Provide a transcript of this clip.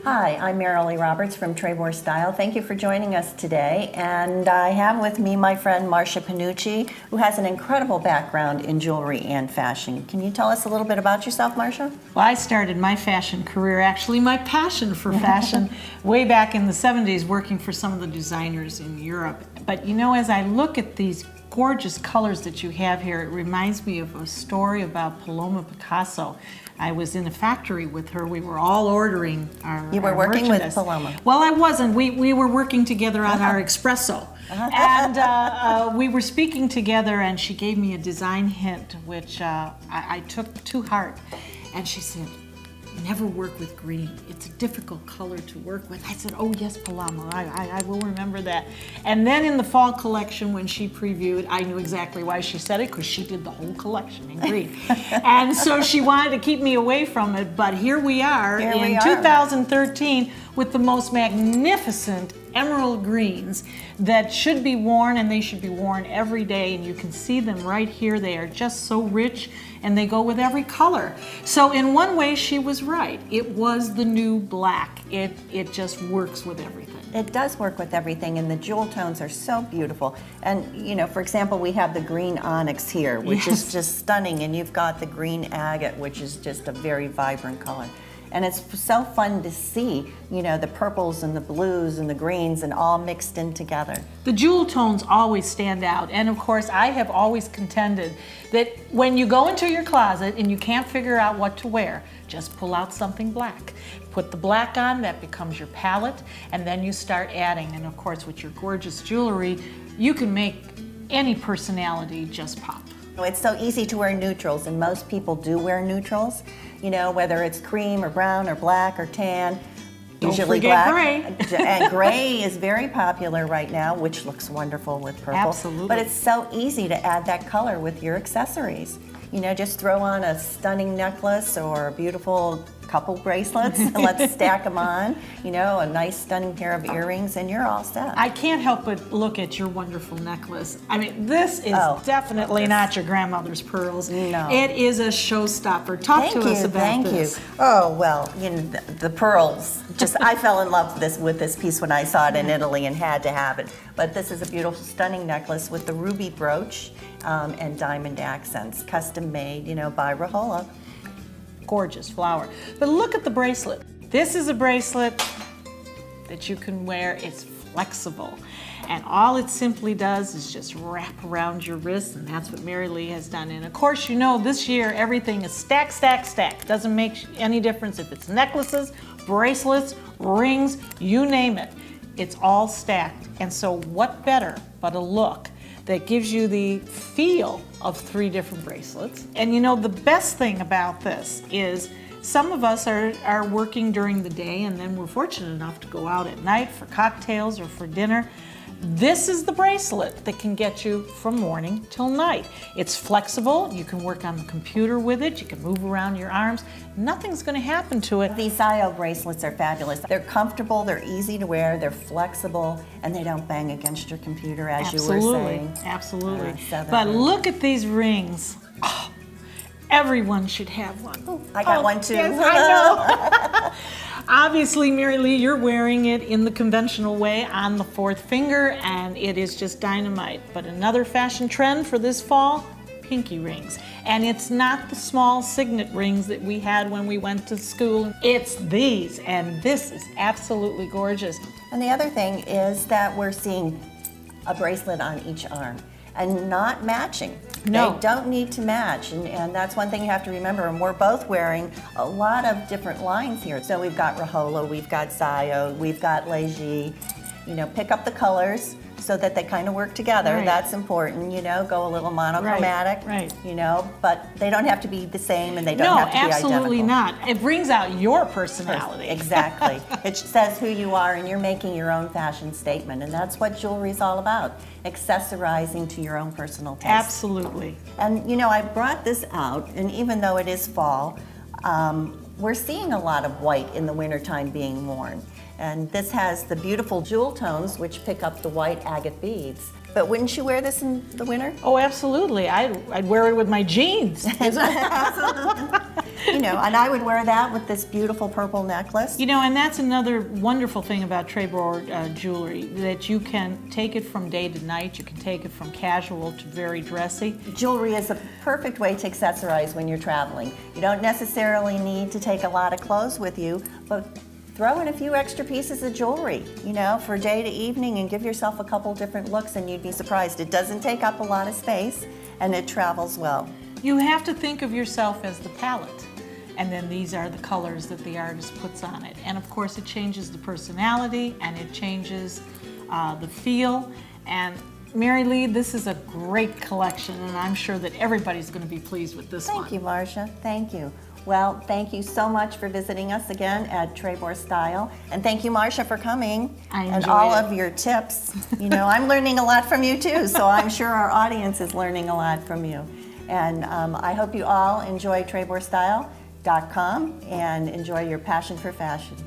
Hi, I'm Marilee Roberts from Treborstyle. Thank you for joining us today. And I have with me my friend Marsha Panuce, who has an incredible background in jewelry and fashion. Can you tell us a little bit about yourself, Marsha? Well, I started my fashion career, actually my passion for fashion, way back in the 70s, working for some of the designers in Europe. But you know, as I look at these gorgeous colors that you have here, it reminds me of a story about Paloma Picasso. I was in a factory with her. We were all ordering our You were working merchandise. with Paloma? Well, I wasn't. We were working together on our espresso. And we were speaking together, and she gave me a design hint, which I took to heart. And she said, never work with green. It's a difficult color to work with. I said, oh yes, Paloma, I will remember that. And then in the fall collection, when she previewed, I knew exactly why she said it, because she did the whole collection in green. And so she wanted to keep me away from it, but here we are in 2013 with the most magnificent emerald greens that should be worn, and they should be worn every day, and you can see them right here. They are just so rich, and they go with every color. So in one way, she was right. It was the new black. It just works with everything. It does work with everything, and the jewel tones are so beautiful. And you know, for example, we have the green onyx here, which is just stunning, and you've got the green agate, which is just a very vibrant color. And it's so fun to see, you know, the purples and the blues and the greens and all mixed in together. The jewel tones always stand out. And of course, I have always contended that when you go into your closet and you can't figure out what to wear, just pull out something black. Put the black on, that becomes your palette, and then you start adding. And of course, with your gorgeous jewelry, you can make any personality just pop. It's so easy to wear neutrals, and most people do wear neutrals, you know, whether it's cream or brown or black or tan. Usually black. Gray. And gray is very popular right now, which looks wonderful with purple. Absolutely. But it's so easy to add that color with your accessories. You know, just throw on a stunning necklace or a beautiful couple bracelets and let's stack them on. You know, a nice stunning pair of earrings, and you're all set. I can't help but look at your wonderful necklace. I mean, this is definitely not your grandmother's pearls. No. It is a showstopper. Talk to us about this. Thank you. Oh, well, you know, the pearls, just, I fell in love with this piece when I saw it in Italy and had to have it. But this is a beautiful, stunning necklace with the ruby brooch and diamond accents, custom made, you know, by Rojola. Gorgeous flower. But look at the bracelet. This is a bracelet that you can wear. It's flexible. And all it simply does is just wrap around your wrist, and that's what Marilee has done. And of course, you know, this year everything is stack, stack, stack. Doesn't make any difference if it's necklaces, bracelets, rings, you name it. It's all stacked. And so what better but a look that gives you the feel of 3 different bracelets. And you know, the best thing about this is some of us are working during the day, and then we're fortunate enough to go out at night for cocktails or for dinner. This is the bracelet that can get you from morning till night. It's flexible. You can work on the computer with it. You can move around your arms. Nothing's going to happen to it. These Ziio bracelets are fabulous. They're comfortable, they're easy to wear, they're flexible, and they don't bang against your computer, as you were saying. Absolutely. But look at these rings. Oh, everyone should have one. Ooh, I got one too. Yes, I know. Obviously, Marilee, you're wearing it in the conventional way on the 4th finger, and it is just dynamite. But another fashion trend for this fall, pinky rings. And it's not the small signet rings that we had when we went to school. It's these, and this is absolutely gorgeous. And the other thing is that we're seeing a bracelet on each arm and not matching. No. They don't need to match, and that's one thing you have to remember. And we're both wearing a lot of different lines here. So we've got Rojola, we've got Ziio, we've got Leaderline. You know, pick up the colors so that they kind of work together. Right. That's important, you know, go a little monochromatic, right. You know, but they don't have to be the same, and they don't have to be identical. No, absolutely not. It brings out your personality. Exactly. It says who you are, and you're making your own fashion statement, and that's what jewelry is all about, accessorizing to your own personal taste. Absolutely. And you know, I brought this out, and even though it is fall, we're seeing a lot of white in the wintertime being worn. And this has the beautiful jewel tones, which pick up the white agate beads. But wouldn't you wear this in the winter? Oh, absolutely. I'd wear it with my jeans. You know, and I would wear that with this beautiful purple necklace. You know, and that's another wonderful thing about Trebor jewelry, that you can take it from day to night, you can take it from casual to very dressy. Jewelry is a perfect way to accessorize when you're traveling. You don't necessarily need to take a lot of clothes with you, but throw in a few extra pieces of jewelry, you know, for day to evening, and give yourself a couple different looks, and you'd be surprised. It doesn't take up a lot of space, and it travels well. You have to think of yourself as the palette, and then these are the colors that the artist puts on it. And of course it changes the personality, and it changes the feel. And Marilee, this is a great collection, and I'm sure that everybody's going to be pleased with this one. Thank you, Marsha. Thank you. Well, thank you so much for visiting us again at Treborstyle. And thank you, Marsha, for coming. I and enjoyed all it. of your tips. You know, I'm learning a lot from you too, so I'm sure our audience is learning a lot from you. And I hope you all enjoy Treborstyle.com and enjoy your passion for fashion.